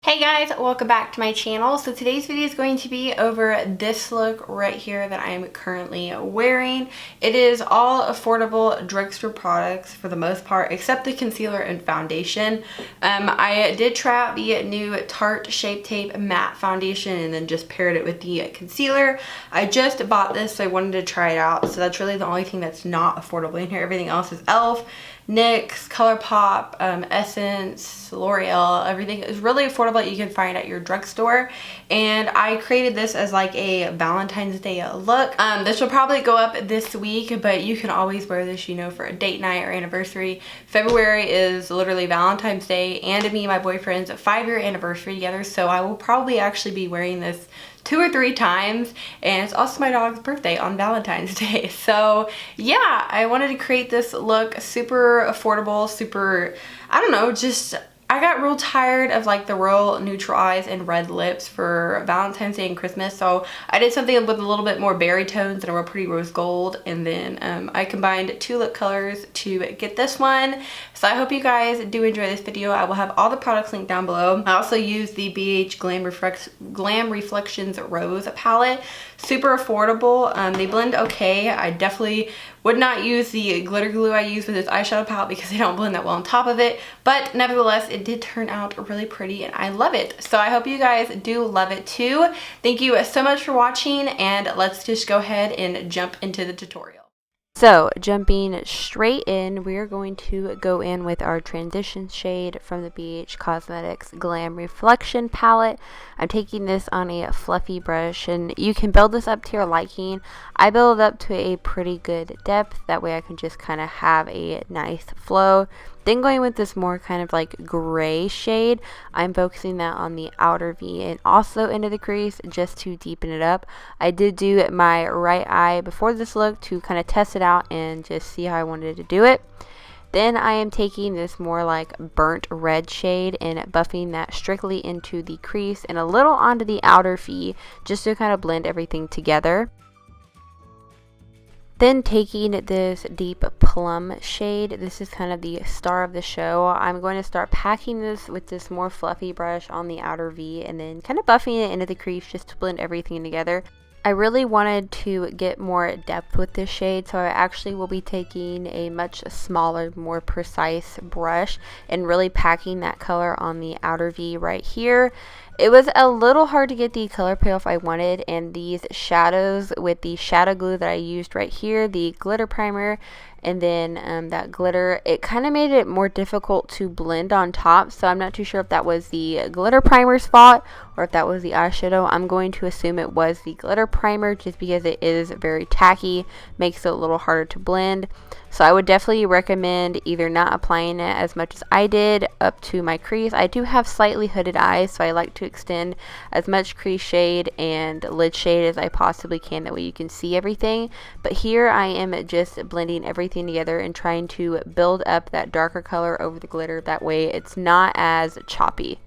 Hey guys, welcome back to my channel. So today's video is going to be over this look right here that I'm currently wearing. It is all affordable drugstore products for the most part, except the concealer and foundation. I did try out the new Tarte Shape Tape Matte Foundation and then just paired it with the concealer. I just bought this, so I wanted to try it out. So that's really the only thing that's not affordable in here. Everything else is e.l.f., NYX, ColourPop, Essence, L'Oreal. Everything is really affordable that you can find at your drugstore. And I created this as like a Valentine's Day look. This will probably go up this week, but you can always wear this, you know, for a date night or anniversary. February is literally Valentine's Day and me and my boyfriend's 5-year anniversary together. So I will probably actually be wearing this 2 or 3 times, and it's also my dog's birthday on Valentine's Day. So yeah, I wanted to create this look super affordable, super, I don't know, just I got real tired of like the real neutral eyes and red lips for Valentine's Day and Christmas, so I did something with a little bit more berry tones and a real pretty rose gold, and then I combined 2 lip colors to get this one. So I hope you guys do enjoy this video. I will have all the products linked down below. I also used the BH Glam Reflections Rose palette. Super affordable. They blend okay. I definitely would not use the glitter glue I use with this eyeshadow palette because they don't blend that well on top of it. But nevertheless, it did turn out really pretty and I love it. So I hope you guys do love it too. Thank you so much for watching, and let's just go ahead and jump into the tutorial. So jumping straight in, we're going to go in with our transition shade from the BH Cosmetics Glam Reflection palette. I'm taking this on a fluffy brush, and you can build this up to your liking. I build it up to a pretty good depth, that way I can just kind of have a nice flow. Then going with this more kind of like gray shade, I'm focusing that on the outer V and also into the crease just to deepen it up. I did do my right eye before this look to kind of test it out and just see how I wanted to do it. Then I am taking this more like burnt red shade and buffing that strictly into the crease and a little onto the outer V just to kind of blend everything together. Then taking this deep plum shade, this is kind of the star of the show. I'm going to start packing this with this more fluffy brush on the outer V and then kind of buffing it into the crease just to blend everything together. I really wanted to get more depth with this shade, so I actually will be taking a much smaller, more precise brush and really packing that color on the outer V right here. It was a little hard to get the color payoff I wanted, and these shadows with the shadow glue that I used right here, the glitter primer, and then that glitter, it kind of made it more difficult to blend on top. So I'm not too sure if that was the glitter primer's fault or if that was the eyeshadow. I'm going to assume it was the glitter primer just because it is very tacky, makes it a little harder to blend. So I would definitely recommend either not applying it as much as I did up to my crease. I do have slightly hooded eyes, so I like to extend as much crease shade and lid shade as I possibly can, that way you can see everything. But here I am just blending everything together and trying to build up that darker color over the glitter, that way it's not as choppy.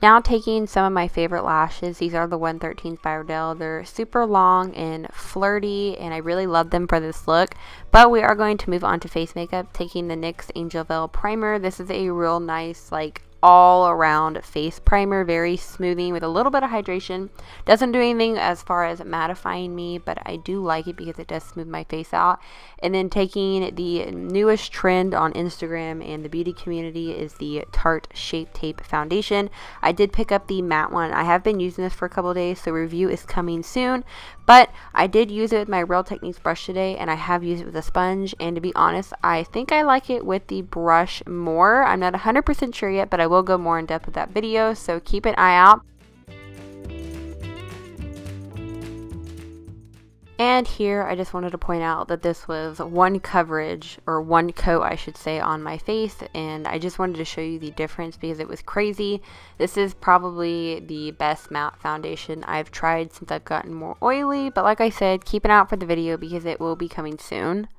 Now taking some of my favorite lashes, these are the 113s by Ardell. They're super long and flirty, and I really love them for this look. But we are going to move on to face makeup, taking the NYX Angel Veil Primer. This is a real nice, like, all around face primer, very smoothing with a little bit of hydration. Doesn't do anything as far as mattifying me, but I do like it because it does smooth my face out. And then taking the newest trend on Instagram and the beauty community is the Tarte Shape Tape Foundation. I did pick up the matte one. I have been using this for a couple of days, so review is coming soon. But I did use it with my Real Techniques brush today, and I have used it with a sponge, and to be honest, I think I like it with the brush more. I'm not 100% sure yet, but I will go more in depth with that video, so keep an eye out. And here I just wanted to point out that this was one coverage, or one coat I should say, on my face, and I just wanted to show you the difference because it was crazy. This is probably the best matte foundation I've tried since I've gotten more oily, but like I said, keep an eye out for the video because it will be coming soon.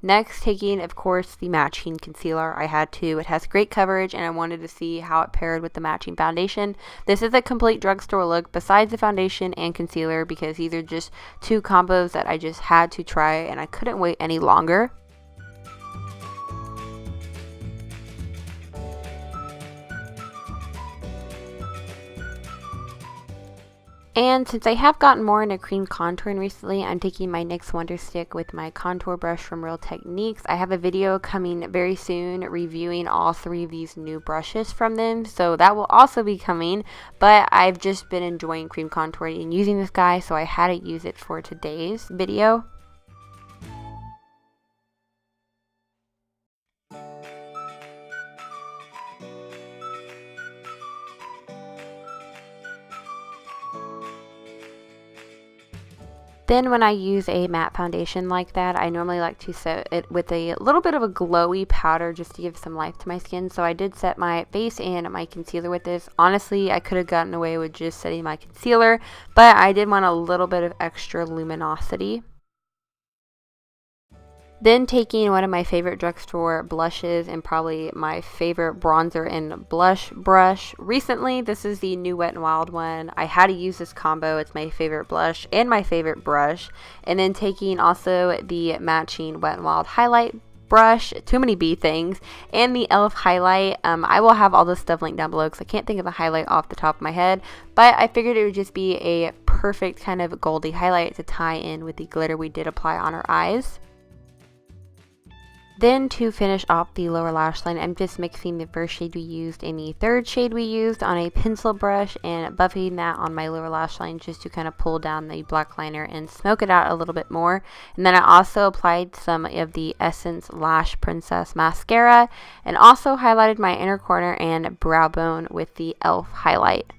Next, taking, of course, the matching concealer. I had to. It has great coverage, and I wanted to see how it paired with the matching foundation. This is a complete drugstore look besides the foundation and concealer, because these are just two combos that I just had to try, and I couldn't wait any longer. And since I have gotten more into cream contouring recently, I'm taking my NYX Wonder Stick with my contour brush from Real Techniques. I have a video coming very soon reviewing all 3 of these new brushes from them, so that will also be coming. But I've just been enjoying cream contouring and using this guy, so I had to use it for today's video. Then when I use a matte foundation like that, I normally like to set it with a little bit of a glowy powder just to give some life to my skin. So I did set my base and my concealer with this. Honestly, I could have gotten away with just setting my concealer, but I did want a little bit of extra luminosity. Then taking one of my favorite drugstore blushes and probably my favorite bronzer and blush brush recently. This is the new Wet n Wild one. I had to use this combo. It's my favorite blush and my favorite brush. And then taking also the matching Wet n Wild highlight brush, too many B things, and the e.l.f. highlight. I will have all this stuff linked down below because I can't think of the highlight off the top of my head, but I figured it would just be a perfect kind of goldy highlight to tie in with the glitter we did apply on our eyes. Then to finish off the lower lash line, I'm just mixing the first shade we used and the third shade we used on a pencil brush and buffing that on my lower lash line just to kind of pull down the black liner and smoke it out a little bit more. And then I also applied some of the Essence Lash Princess mascara and also highlighted my inner corner and brow bone with the e.l.f. highlight.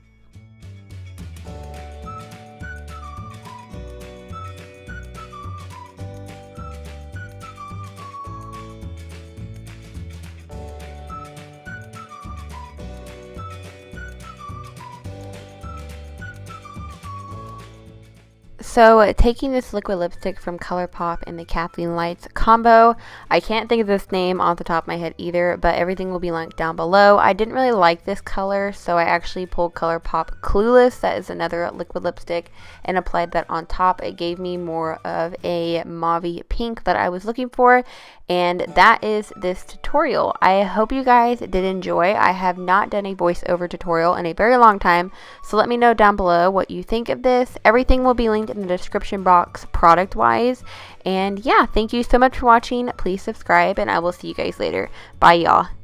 So taking this liquid lipstick from ColourPop and the Kathleen Lights combo, I can't think of this name off the top of my head either, but everything will be linked down below. I didn't really like this color, so I actually pulled ColourPop Clueless, that is another liquid lipstick, and applied that on top. It gave me more of a mauve pink that I was looking for, and that is this tutorial. I hope you guys did enjoy. I have not done a voiceover tutorial in a very long time, so let me know down below what you think of this. Everything will be linked in the description box product wise. And yeah, thank you so much for watching. Please subscribe, and I will see you guys later. Bye, y'all.